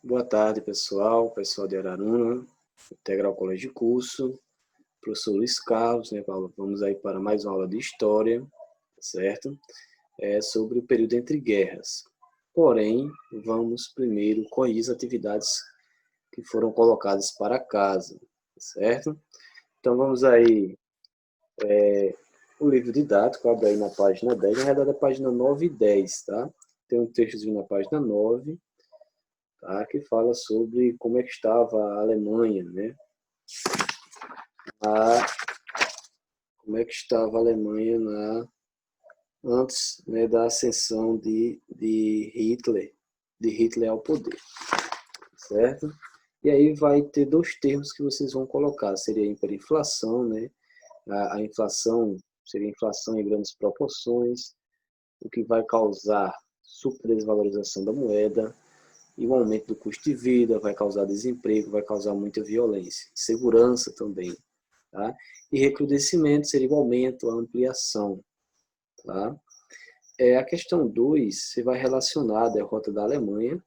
Boa tarde, pessoal. Pessoal de Araruna, Integral Colégio de Curso, professor Luiz Carlos, né, Paulo? Vamos aí para mais uma aula de História, certo? Sobre o período entre guerras. Porém, vamos primeiro corrigir as atividades que foram colocadas para casa, certo? Então, vamos aí, o livro didático, abre aí na página 10, na verdade, a página 9 e 10, tá? Tem um textozinho na página 9, tá? Que fala sobre como é que estava a Alemanha, né? Como é que estava a Alemanha antes, né, da ascensão de Hitler ao poder, certo? E aí vai ter dois termos que vocês vão colocar, seria a hiperinflação, né? A inflação seria inflação em grandes proporções, o que vai causar superdesvalorização da moeda, e o aumento do custo de vida, vai causar desemprego, vai causar muita violência, segurança também, tá? E recrudescimento seria o aumento, a ampliação, tá? A questão 2, você vai relacionar a derrota da Alemanha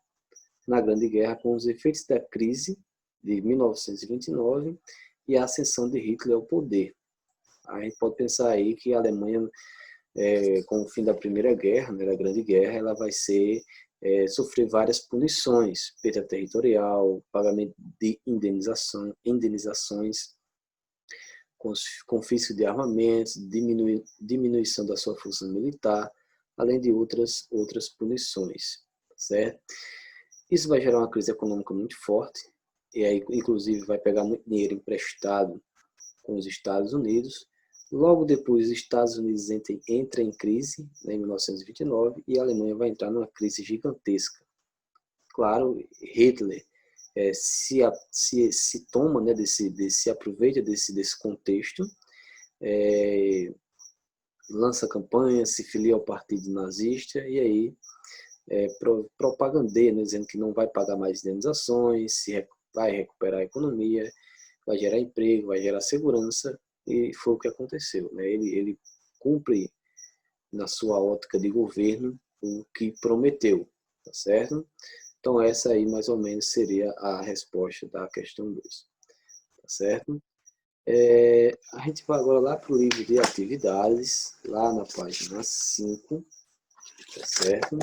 na Grande Guerra com os efeitos da crise de 1929 e a ascensão de Hitler ao poder. A gente pode pensar aí que a Alemanha, com o fim da Primeira Guerra, né, da Grande Guerra, ela vai sofrer várias punições, perda territorial, pagamento de indenizações, confisco de armamentos, diminuição da sua força militar, além de outras punições, certo? Isso vai gerar uma crise econômica muito forte, e aí, inclusive, vai pegar muito dinheiro emprestado com os Estados Unidos. Logo depois, os Estados Unidos entram em crise, né, em 1929, e a Alemanha vai entrar numa crise gigantesca. Claro, Hitler se toma, né, se aproveita desse contexto, lança campanha, se filia ao partido nazista e aí propagandeia, né, dizendo que não vai pagar mais indenizações, vai recuperar a economia, vai gerar emprego, vai gerar segurança, e foi o que aconteceu, né? Ele cumpre na sua ótica de governo o que prometeu, tá certo? Então essa aí mais ou menos seria a resposta da questão 2, tá certo? A gente vai agora lá para o livro de atividades, lá na página 5, tá certo?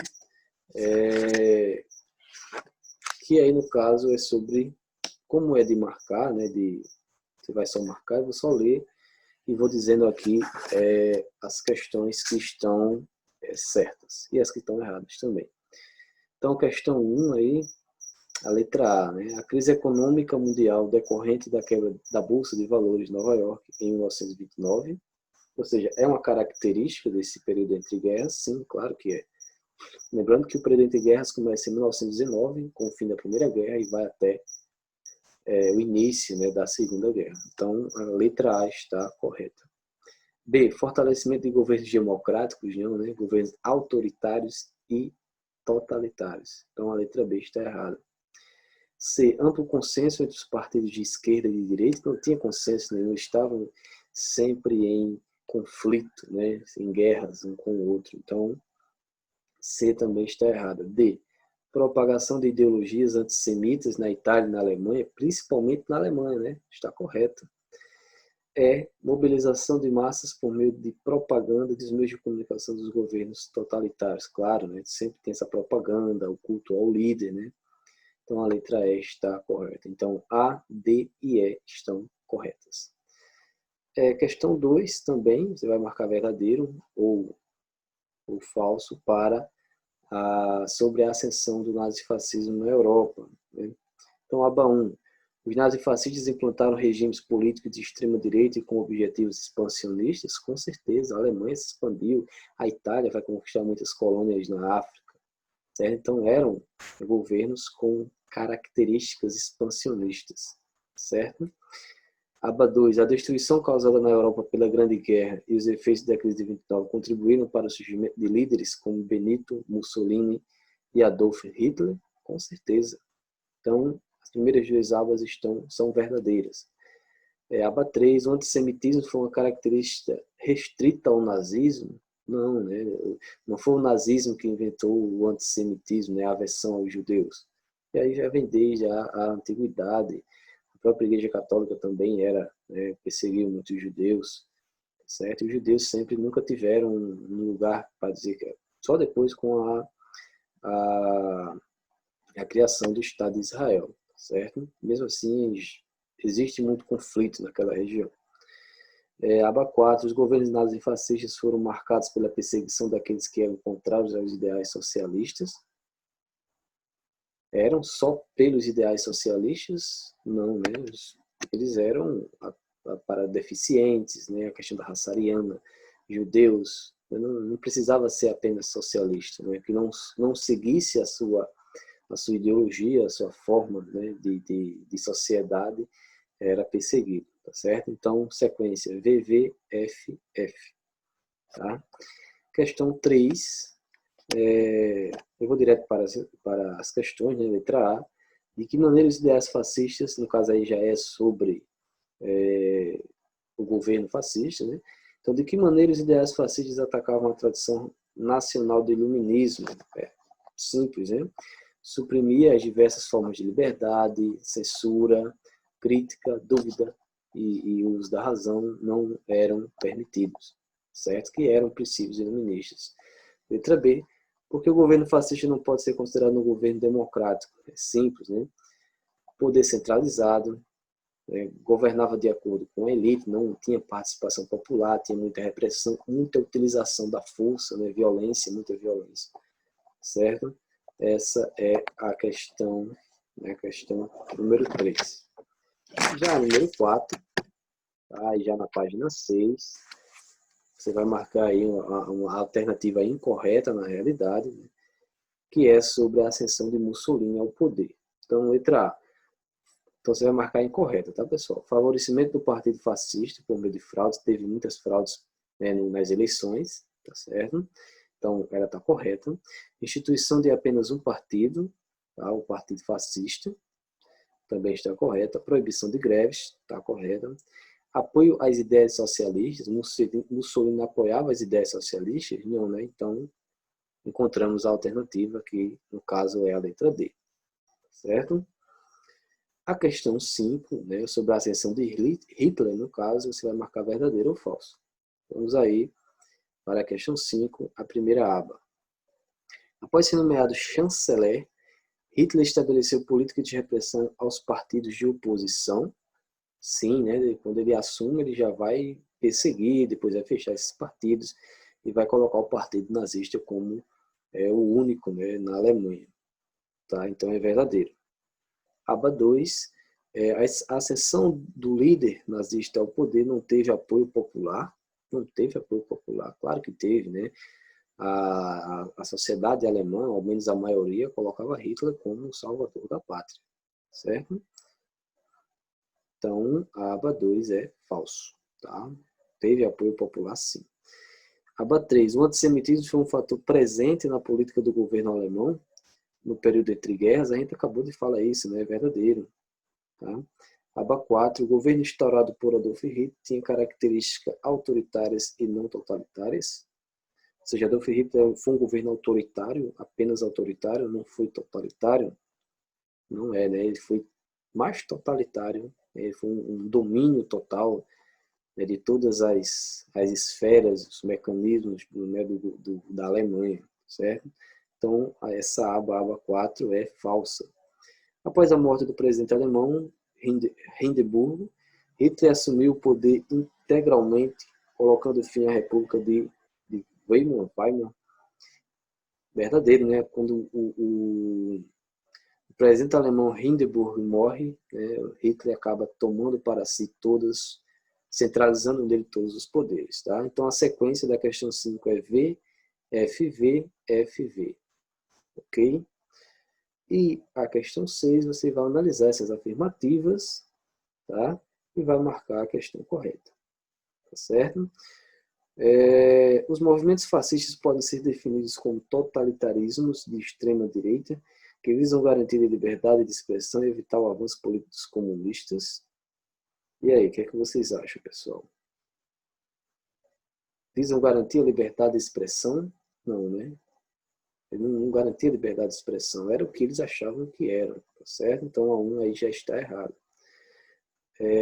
Que aí no caso é sobre como é de marcar, né? Você vai só marcar, eu vou só ler e vou dizendo aqui as questões que estão certas e as que estão erradas também. Então, questão 1 aí, a letra A, né? A crise econômica mundial decorrente da quebra da Bolsa de Valores de Nova York em 1929, ou seja, é uma característica desse período entre guerras? Sim, claro que é. Lembrando que o período entre guerras começa em 1919, com o fim da Primeira Guerra, e vai até o início, né, da Segunda Guerra. Então, a letra A está correta. B. Fortalecimento de governos democráticos, não, né? Governos autoritários e totalitários. Então, a letra B está errada. C. Amplo consenso entre os partidos de esquerda e de direita. Não tinha consenso nenhum, estavam sempre em conflito, né? Em guerras um com o outro. Então, C também está errada. D. Propagação de ideologias antissemitas na Itália e na Alemanha, principalmente na Alemanha, né? Está correto. Mobilização de massas por meio de propaganda dos meios de comunicação dos governos totalitários. Claro, né? Sempre tem essa propaganda, o culto ao líder, né? Então a letra E está correta. Então A, D e E estão corretas. Questão 2 também, você vai marcar verdadeiro ou falso para sobre a ascensão do nazifascismo na Europa, né? Então, aba 1. Os nazifascistas implantaram regimes políticos de extrema-direita e com objetivos expansionistas? Com certeza, a Alemanha se expandiu, a Itália vai conquistar muitas colônias na África, certo? Então, eram governos com características expansionistas, certo? Aba 2. A destruição causada na Europa pela Grande Guerra e os efeitos da crise de 29 contribuíram para o surgimento de líderes como Benito Mussolini e Adolf Hitler? Com certeza. Então, as primeiras duas abas são verdadeiras. Aba 3. O antissemitismo foi uma característica restrita ao nazismo? Não, né? Não foi o nazismo que inventou o antissemitismo, né? A aversão aos judeus. E aí já vem desde a antiguidade. A própria Igreja Católica também era, perseguiu muitos judeus, certo? E os judeus sempre nunca tiveram um lugar para dizer que só depois com a, a criação do Estado de Israel, certo? Mesmo assim, existe muito conflito naquela região. Aba 4. Os governos nazifascistas foram marcados pela perseguição daqueles que eram contrários aos ideais socialistas. Eram só pelos ideais socialistas? Não, né? Eles eram para deficientes, né? A questão da raça ariana, judeus. Não precisava ser apenas socialista, né? Que não seguisse a sua ideologia, a sua forma, né? de sociedade, era perseguido, tá certo? Então, sequência VVFF, tá? Questão 3, eu vou direto para as questões, né? Letra A. De que maneira os ideais fascistas, no caso aí já é sobre o governo fascista, né? Então, de que maneira os ideais fascistas atacavam a tradição nacional do iluminismo? Simples, né? Suprimia as diversas formas de liberdade, censura, crítica, dúvida e uso da razão não eram permitidos, certo? Que eram princípios iluministas. Letra B. Porque o governo fascista não pode ser considerado um governo democrático? É simples, né? Poder centralizado, governava de acordo com a elite, não tinha participação popular, tinha muita repressão, muita utilização da força, né? Violência, muita violência, certo? Essa é a questão, né? Questão número 3. Já número 4, tá? Já na página 6, você vai marcar aí uma alternativa incorreta na realidade, né? Que é sobre a ascensão de Mussolini ao poder. Então, letra A. Então, você vai marcar incorreta, tá, pessoal? Favorecimento do partido fascista por meio de fraudes. Teve muitas fraudes, né, nas eleições, tá certo? Então, ela está correta. Instituição de apenas um partido, tá? O partido fascista, também está correta. Proibição de greves, está correta. Apoio às ideias socialistas. Mussolini apoiava as ideias socialistas? Não, né? Então, encontramos a alternativa, que no caso é a letra D, certo? A questão 5, né, sobre a ascensão de Hitler, no caso, você vai marcar verdadeiro ou falso. Vamos aí para a questão 5, a primeira aba. Após ser nomeado chanceler, Hitler estabeleceu política de repressão aos partidos de oposição. Sim, né, quando ele assume, ele já vai perseguir, depois vai fechar esses partidos e vai colocar o partido nazista como o único, né, na Alemanha. Tá? Então é verdadeiro. Aba 2. A ascensão do líder nazista ao poder não teve apoio popular. Não teve apoio popular. Claro que teve, né? A sociedade alemã, ao menos a maioria, colocava Hitler como o salvador da pátria. Certo? Então, a aba 2 é falso. Tá? Teve apoio popular, sim. Aba 3. O antissemitismo foi um fator presente na política do governo alemão no período entre guerras. A gente acabou de falar isso, né? É verdadeiro. Tá? Aba 4. O governo instaurado por Adolf Hitler tinha características autoritárias e não totalitárias. Ou seja, Adolf Hitler foi um governo autoritário, apenas autoritário, não foi totalitário. Não é, né? Ele foi mais totalitário. Ele foi um domínio total, né, de todas as esferas, os mecanismos, né, da Alemanha, certo? Então, essa aba 4, é falsa. Após a morte do presidente alemão, Hindenburg, Hitler assumiu o poder integralmente, colocando fim à República de Weimar. Verdadeiro, né? Quando o presidente alemão Hindenburg morre, né, Hitler acaba tomando para si centralizando nele todos os poderes. Tá? Então, a sequência da questão 5 é V, F, V, F, V. Ok? E a questão 6, você vai analisar essas afirmativas, tá? E vai marcar a questão correta. Tá certo? Os movimentos fascistas podem ser definidos como totalitarismos de extrema direita, que visam garantir a liberdade de expressão e evitar o avanço político dos comunistas. E aí, o que é que vocês acham, pessoal? Visam garantir a liberdade de expressão? Não, né? Ele não garantia liberdade de expressão, era o que eles achavam que era, tá certo? Então a 1 aí já está errado.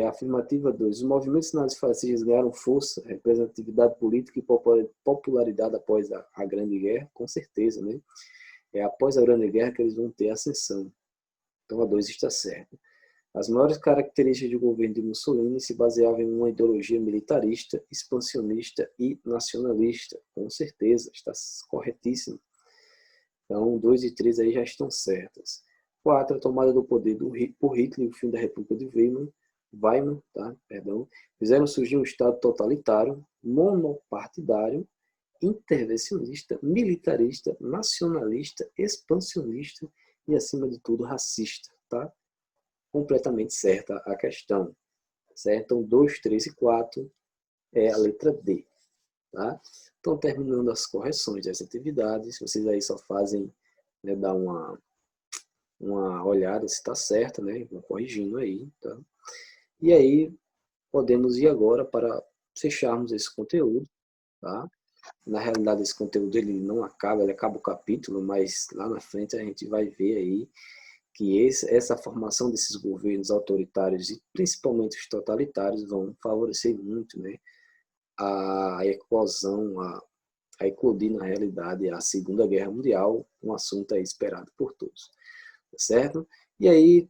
Afirmativa 2. Os movimentos nazifascistas ganharam força, representatividade política e popularidade após a Grande Guerra, com certeza, né? É após a Grande Guerra que eles vão ter ascensão. Então a 2 está certa. As maiores características do governo de Mussolini se baseavam em uma ideologia militarista, expansionista e nacionalista. Com certeza, está corretíssimo. Então, 2 e 3 aí já estão certas. 4, a tomada do poder por Hitler e o fim da República de Weimar, fizeram surgir um Estado totalitário, monopartidário, intervencionista, militarista, nacionalista, expansionista e, acima de tudo, racista. Tá? Completamente certa a questão. Certo? Então, 2, 3 e 4 é a letra D. Tá? Então, terminando as correções dessa atividade, vocês aí só fazem, né, dar uma olhada se está certa, né? Vão corrigindo aí. Tá? E aí, podemos ir agora para fecharmos esse conteúdo. Tá? Na realidade, esse conteúdo ele não acaba, ele acaba o capítulo, mas lá na frente a gente vai ver aí que essa formação desses governos autoritários e principalmente os totalitários vão favorecer muito, né, a eclosão, a eclodir na realidade a Segunda Guerra Mundial, um assunto aí esperado por todos, certo? E aí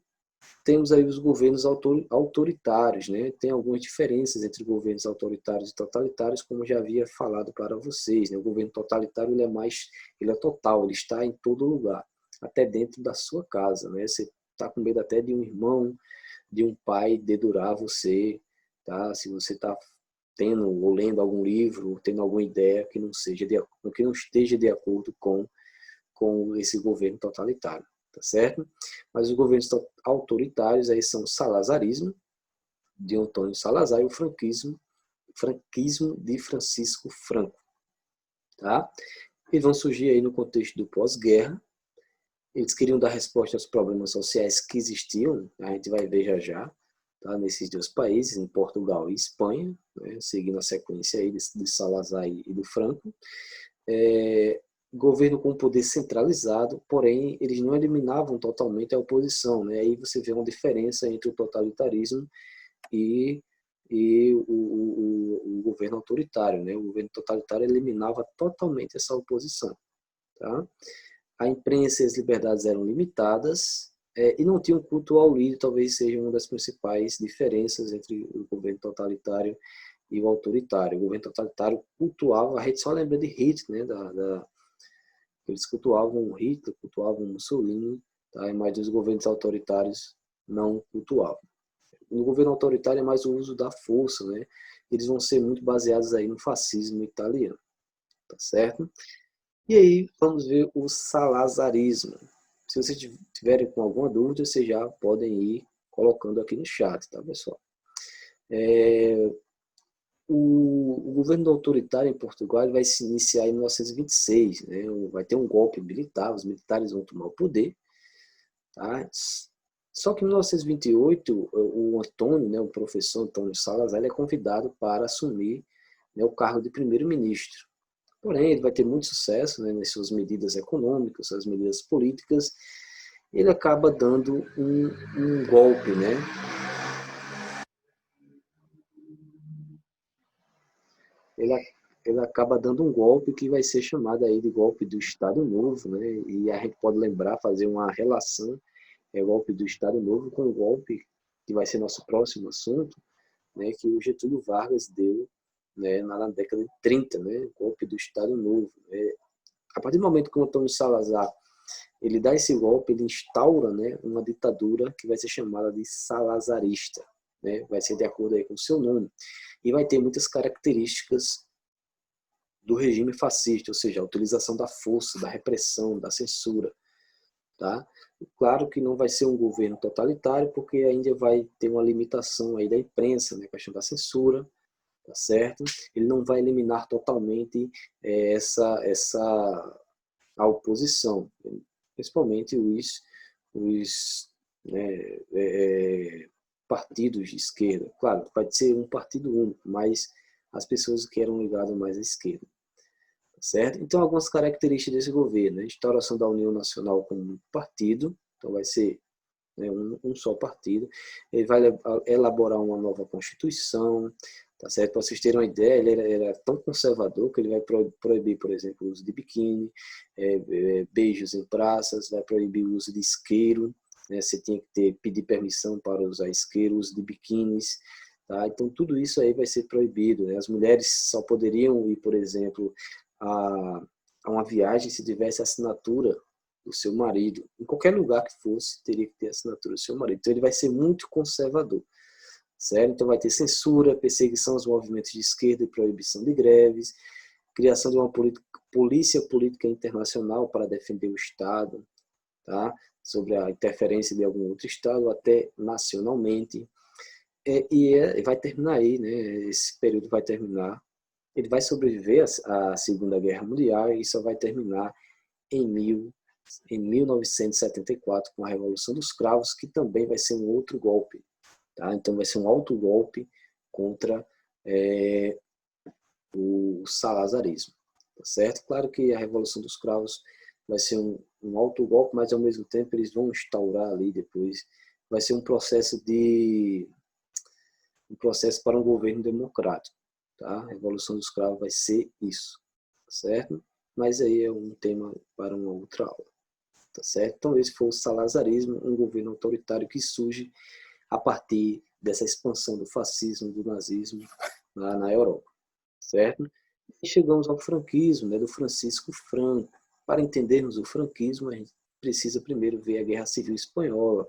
temos aí os governos autoritários, né? Tem algumas diferenças entre governos autoritários e totalitários, como eu já havia falado para vocês, né? O governo totalitário ele é total, ele está em todo lugar, até dentro da sua casa, né? Você está com medo até de um irmão, de um pai dedurar você, tá? Se você está tendo ou lendo algum livro, tendo alguma ideia que não esteja de acordo com esse governo totalitário, tá certo? Mas os governos autoritários aí são o salazarismo, de Antônio Salazar, e o franquismo de Francisco Franco, tá? Eles vão surgir aí no contexto do pós-guerra. Eles queriam dar resposta aos problemas sociais que existiam, a gente vai ver já já, tá? Nesses dois países, em Portugal e Espanha, né? Seguindo a sequência aí de Salazar e do Franco. Governo com poder centralizado, porém eles não eliminavam totalmente a oposição, né? Aí você vê uma diferença entre o totalitarismo e o governo autoritário, né? O governo totalitário eliminava totalmente essa oposição, tá? A imprensa e as liberdades eram limitadas, e não tinham culto ao líder, talvez seja uma das principais diferenças entre o governo totalitário e o autoritário. O governo totalitário cultuava, a gente só lembra de Hitler, né? Eles cultuavam Hitler, cultuavam Mussolini, tá? Mas os governos autoritários não cultuavam. No governo autoritário é mais o uso da força, né? Eles vão ser muito baseados aí no fascismo italiano, tá certo? E aí vamos ver o salazarismo. Se vocês tiverem com alguma dúvida, vocês já podem ir colocando aqui no chat, tá, pessoal? O governo autoritário em Portugal vai se iniciar em 1926, né? Vai ter um golpe militar, os militares vão tomar o poder, tá? Só que em 1928, o Antônio, né, o professor Antônio Salazar, ele é convidado para assumir, né, o cargo de primeiro-ministro. Porém, ele vai ter muito sucesso, né, nas suas medidas econômicas, suas medidas políticas. Ele acaba dando um golpe, né? Ele acaba dando um golpe que vai ser chamado aí de golpe do Estado Novo, né? E a gente pode lembrar, fazer uma relação, golpe do Estado Novo com o golpe que vai ser nosso próximo assunto, né? Que o Getúlio Vargas deu, né? Na década de 30, né? Golpe do Estado Novo. A partir do momento que o Antônio Salazar ele dá esse golpe, ele instaura, né, uma ditadura que vai ser chamada de salazarista, né? Vai ser de acordo aí com o seu nome. E vai ter muitas características do regime fascista, ou seja, a utilização da força, da repressão, da censura. Tá? Claro que não vai ser um governo totalitário, porque ainda vai ter uma limitação aí da imprensa, né, a questão da censura, tá certo? Ele não vai eliminar totalmente a oposição, principalmente os né, partidos de esquerda. Claro, vai ser um partido único, mas as pessoas que eram ligadas mais à esquerda. certo? Então, algumas características desse governo, né? Instauração da União Nacional como um partido, então vai ser, né, um só partido. Ele vai elaborar uma nova Constituição, tá certo? Para vocês terem uma ideia, ele era tão conservador que ele vai proibir, por exemplo, o uso de biquíni, beijos em praças, vai proibir o uso de isqueiro, né? Você tinha que pedir permissão para usar isqueiro, uso de biquínis, tá? Então, tudo isso aí vai ser proibido, né? As mulheres só poderiam ir, por exemplo, a uma viagem se tivesse assinatura do seu marido. Em qualquer lugar que fosse, teria que ter assinatura do seu marido. Então, ele vai ser muito conservador, certo? Então, vai ter censura, perseguição aos movimentos de esquerda e proibição de greves, criação de uma polícia política internacional para defender o Estado, tá? Sobre a interferência de algum outro Estado, até nacionalmente. E vai terminar aí, né? Esse período vai terminar. Ele vai sobreviver à Segunda Guerra Mundial e só vai terminar em 1974 com a Revolução dos Cravos, que também vai ser um outro golpe, tá? Então vai ser um autogolpe contra o salazarismo, tá certo? Claro que a Revolução dos Cravos vai ser um autogolpe, mas ao mesmo tempo eles vão instaurar ali depois, vai ser um processo para um governo democrático, tá? A Revolução dos Cravos vai ser isso, tá certo? Mas aí é um tema para uma outra aula, tá certo? Então esse foi o salazarismo, um governo autoritário que surge a partir dessa expansão do fascismo, do nazismo lá na Europa, certo? E chegamos ao franquismo, né, do Francisco Franco. Para entendermos o franquismo, a gente precisa primeiro ver a Guerra Civil Espanhola.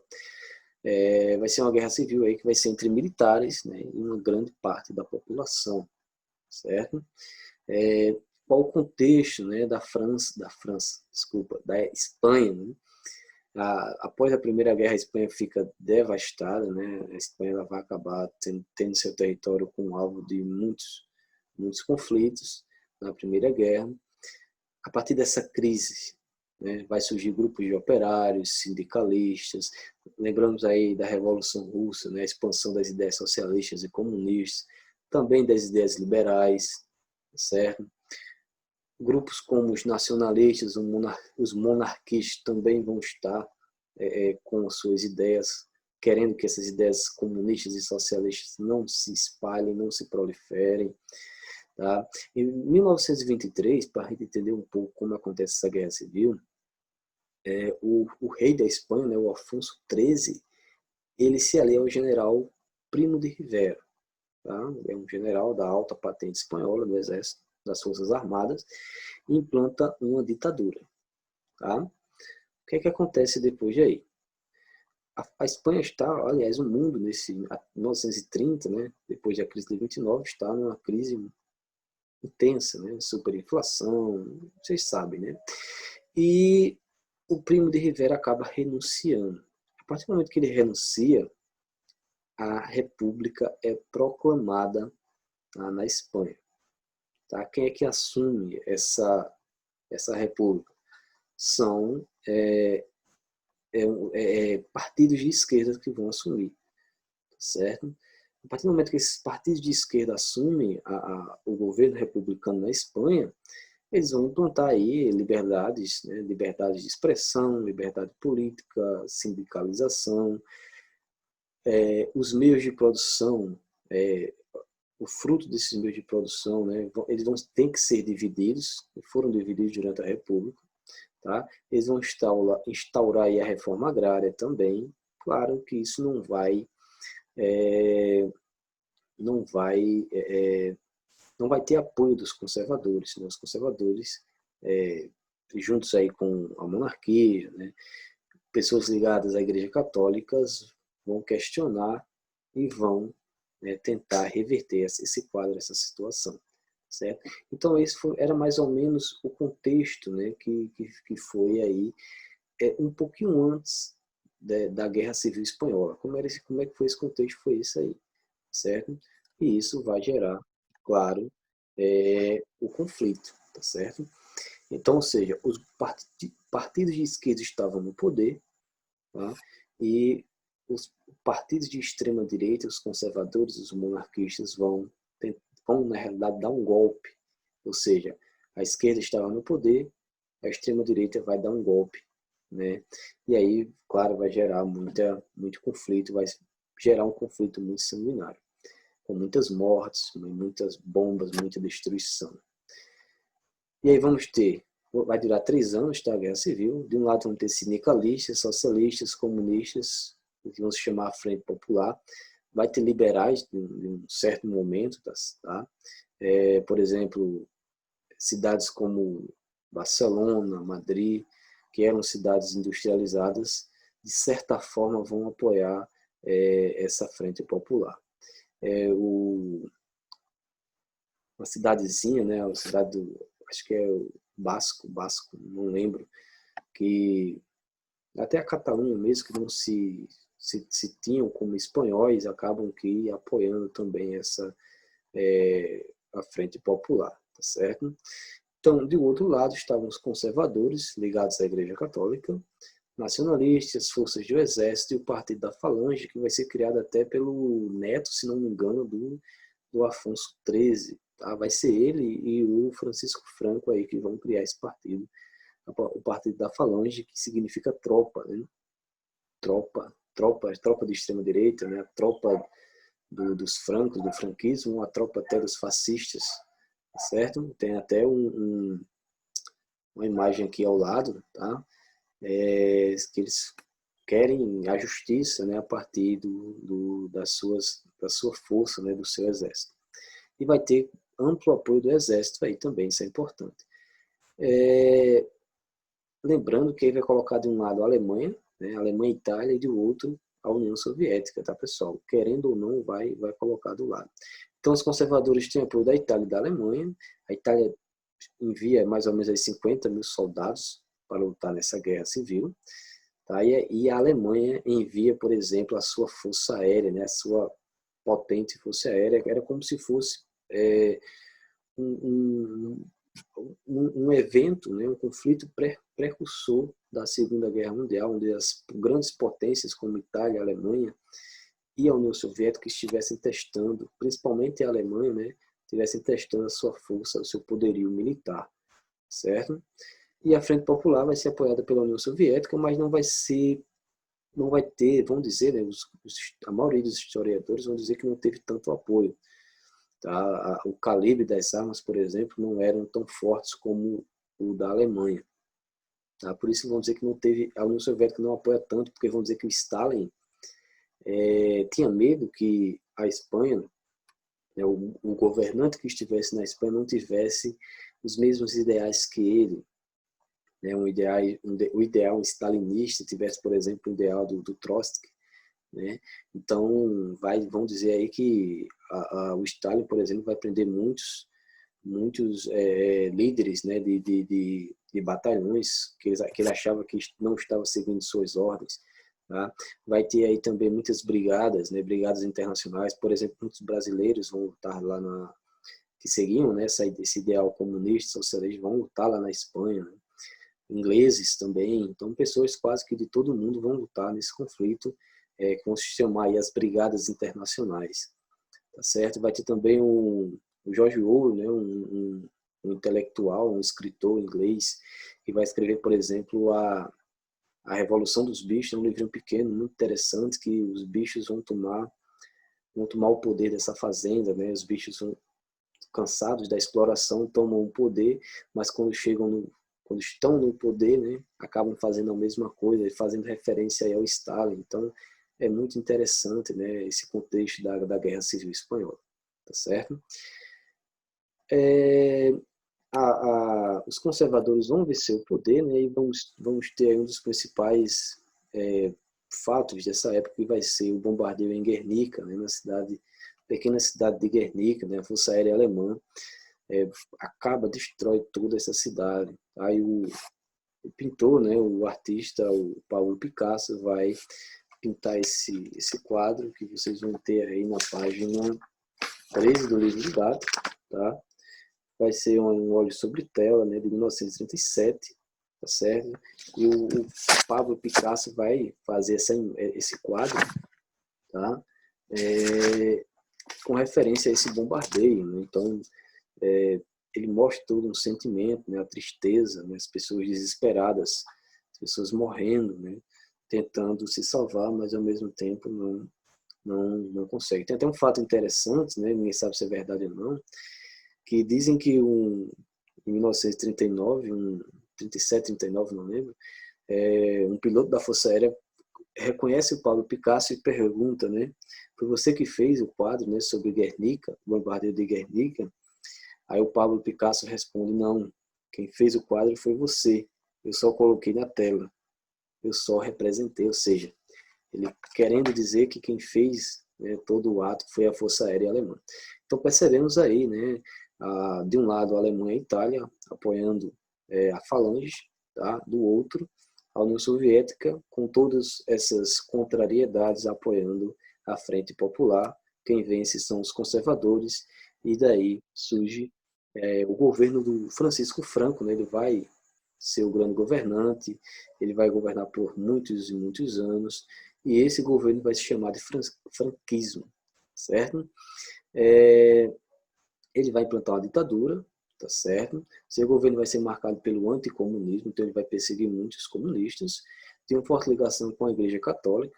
Vai ser uma guerra civil aí que vai ser entre militares, né, e uma grande parte da população, certo? Qual o contexto, né, da Espanha, né? Após a Primeira Guerra, a Espanha fica devastada, né? A Espanha ela vai acabar tendo seu território como alvo de muitos conflitos na Primeira Guerra. A partir dessa crise, né, vai surgir grupos de operários, sindicalistas. Lembramos aí da Revolução Russa, né, a expansão das ideias socialistas e comunistas, também das ideias liberais, certo? Grupos como os nacionalistas, os monarquistas também vão estar com suas ideias, querendo que essas ideias comunistas e socialistas não se espalhem, não se proliferem. Tá? Em 1923, para a gente entender um pouco como acontece essa guerra civil, o rei da Espanha, né, o Afonso XIII, ele se alia ao general Primo de Rivera. Tá? É um general da alta patente espanhola do Exército, das Forças Armadas, e implanta uma ditadura. Tá? O que é que acontece depois de aí? A Espanha está, aliás, o mundo nesse 1930, né, depois da crise de 29, está numa crise intensa, né, superinflação, vocês sabem, né? E o Primo de Rivera acaba renunciando. A partir do momento que ele renuncia, a república é proclamada na Espanha. Tá? Quem é que assume essa república? São partidos de esquerda que vão assumir, certo? A partir do momento que esses partidos de esquerda assumem o governo republicano na Espanha, eles vão implantar aí liberdades, né? Liberdade de expressão, liberdade política, sindicalização, os meios de produção, o fruto desses meios de produção, né? Eles vão ter que ser divididos, foram divididos durante a República, tá? Eles vão instaurar aí a reforma agrária também. Claro que isso não vai ter apoio dos conservadores, né? Os conservadores, juntos aí com a monarquia, né? Pessoas ligadas à Igreja Católica vão questionar e vão, né, tentar reverter esse quadro, essa situação, certo? Então esse era mais ou menos o contexto, né, que foi aí um pouquinho antes da Guerra Civil Espanhola. Como é que foi esse contexto? Foi isso aí, certo? E isso vai gerar, claro, o conflito, tá certo? Então, ou seja, os partidos de esquerda estavam no poder, tá? E os partidos de extrema direita, os conservadores, os monarquistas vão na realidade dar um golpe, ou seja, a esquerda estava no poder, a extrema-direita vai dar um golpe, né? E aí, claro, vai gerar muito conflito, vai gerar um conflito muito sanguinário, com muitas mortes, muitas bombas, muita destruição. E aí vai durar 3 anos, tá? A Guerra Civil. De um lado vão ter sindicalistas, socialistas, comunistas, o que vão se chamar a Frente Popular. Vai ter liberais de um certo momento, tá? Por exemplo, cidades como Barcelona, Madrid, que eram cidades industrializadas, de certa forma vão apoiar essa Frente Popular. Uma cidadezinha, né? A cidade acho que é o Basco, não lembro, que até a Catalunha mesmo, que não se tinham como espanhóis, acabam que apoiando também a Frente Popular, tá certo? Então, de outro lado, estavam os conservadores, ligados à Igreja Católica, nacionalistas, forças do Exército e o Partido da Falange, que vai ser criado até pelo neto, se não me engano, do Afonso XIII. Tá? Vai ser ele e o Francisco Franco aí que vão criar esse partido, o Partido da Falange, que significa tropa, né? Tropa de extrema-direita, né? A tropa dos francos, do franquismo, a tropa até dos fascistas, certo? Tem até uma imagem aqui ao lado, tá? Que eles querem a justiça, né, a partir da sua força, né, do seu exército. E vai ter amplo apoio do exército aí também, isso é importante. Lembrando que ele vai colocar de um lado a Alemanha, né, a Alemanha e Itália, e do outro a União Soviética, tá, pessoal? Querendo ou não, vai colocar do lado. Então, os conservadores têm apoio da Itália e da Alemanha. A Itália envia mais ou menos aí 50 mil soldados para lutar nessa guerra civil. Tá? E a Alemanha envia, por exemplo, a sua força aérea, né? A sua potente força aérea. Era como se fosse um evento, né? Um conflito precursor da Segunda Guerra Mundial, onde as grandes potências como Itália, Alemanha e a União Soviética estivessem testando, principalmente a Alemanha, né? Estivessem testando a sua força, o seu poderio militar, certo? E a Frente Popular vai ser apoiada pela União Soviética, mas não vai ter, vão dizer, né, a maioria dos historiadores vão dizer que não teve tanto apoio. Tá? O calibre das armas, por exemplo, não eram tão fortes como o da Alemanha. Tá? Por isso vão dizer que não teve, a União Soviética não apoia tanto, porque vão dizer que o Stalin tinha medo que a Espanha, né, o governante que estivesse na Espanha não tivesse os mesmos ideais que ele, né, o ideal stalinista tivesse, por exemplo, o ideal do Trotsky, né? Então vão dizer aí que o Stalin, por exemplo, vai prender muitos líderes, né, de batalhões que ele achava que não estava seguindo suas ordens. Tá? Vai ter aí também muitas brigadas, né, brigadas internacionais, por exemplo, muitos brasileiros vão lutar lá que seguiam, né, esse ideal comunista, socialista, vão lutar lá na Espanha, né? Ingleses também, então pessoas quase que de todo mundo vão lutar nesse conflito, que vão se chamar aí as brigadas internacionais, tá certo? Vai ter também o George Orwell, né, um intelectual, um escritor inglês, que vai escrever, por exemplo, a Revolução dos Bichos, um livrinho pequeno, muito interessante, que os bichos vão tomar o poder dessa fazenda, né? Os bichos vão, cansados da exploração, tomam o poder, mas quando estão no poder, né, acabam fazendo a mesma coisa, fazendo referência aí ao Stalin. Então, é muito interessante, né, esse contexto da Guerra Civil Espanhola, tá certo? Os conservadores vão vencer o poder, né, e vamos ter um dos principais fatos dessa época, que vai ser o bombardeio em Guernica, né, pequena cidade de Guernica, né, a Força Aérea Alemã destrói toda essa cidade. Aí o pintor, né, o artista, o Pablo Picasso, vai pintar esse quadro que vocês vão ter aí na página 13 do livro do gato, tá? Vai ser um óleo sobre tela, né, de 1937, tá certo? E o Pablo Picasso vai fazer esse quadro, tá? Com referência a esse bombardeio, né? Então, ele mostra todo um sentimento, né, a tristeza, né, as pessoas desesperadas, as pessoas morrendo, né, tentando se salvar, mas ao mesmo tempo não consegue. Tem até um fato interessante, né, ninguém sabe se é verdade ou não, que dizem que em 1939, 37, 39, não lembro, um piloto da Força Aérea reconhece o Pablo Picasso e pergunta, né, foi você que fez o quadro, né, sobre Guernica, o bombardeio de Guernica? Aí o Pablo Picasso responde, não, quem fez o quadro foi você, eu só coloquei na tela, eu só representei, ou seja, ele querendo dizer que quem fez, né, todo o ato foi a Força Aérea Alemã. Então percebemos aí, né, de um lado a Alemanha e a Itália apoiando a Falange, tá? Do outro a União Soviética com todas essas contrariedades apoiando a Frente Popular. Quem vence são os conservadores e daí surge o governo do Francisco Franco, né? Ele vai ser o grande governante, ele vai governar por muitos e muitos anos, e esse governo vai se chamar de franquismo, certo? Ele vai implantar uma ditadura, tá certo? Seu governo vai ser marcado pelo anticomunismo, então ele vai perseguir muitos comunistas, tem uma forte ligação com a Igreja Católica,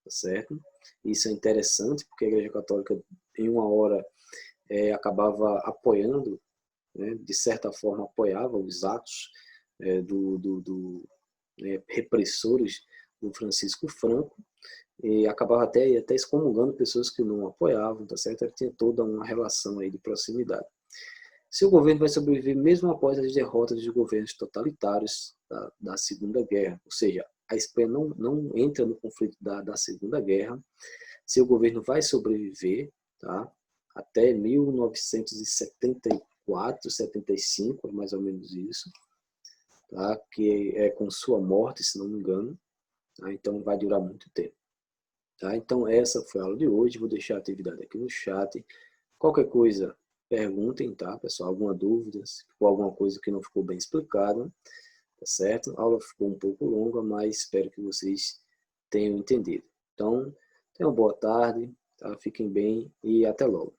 tá certo? Isso é interessante, porque a Igreja Católica, em uma hora, acabava apoiando, né, de certa forma apoiava os atos repressores do Francisco Franco, e acabava até excomungando pessoas que não apoiavam, tá certo? Ele tinha toda uma relação aí de proximidade. Seu governo vai sobreviver mesmo após as derrotas de governos totalitários da Segunda Guerra, ou seja, a Espanha não entra no conflito da Segunda Guerra, seu governo vai sobreviver, tá? Até 1974, 75, é mais ou menos isso, tá? Que é com sua morte, se não me engano, tá? Então vai durar muito tempo. Tá? Então essa foi a aula de hoje, vou deixar a atividade aqui no chat. Qualquer coisa, perguntem, tá, pessoal? Alguma dúvida, se ficou alguma coisa que não ficou bem explicada, tá certo? A aula ficou um pouco longa, mas espero que vocês tenham entendido. Então, tenham boa tarde, tá? Fiquem bem e até logo.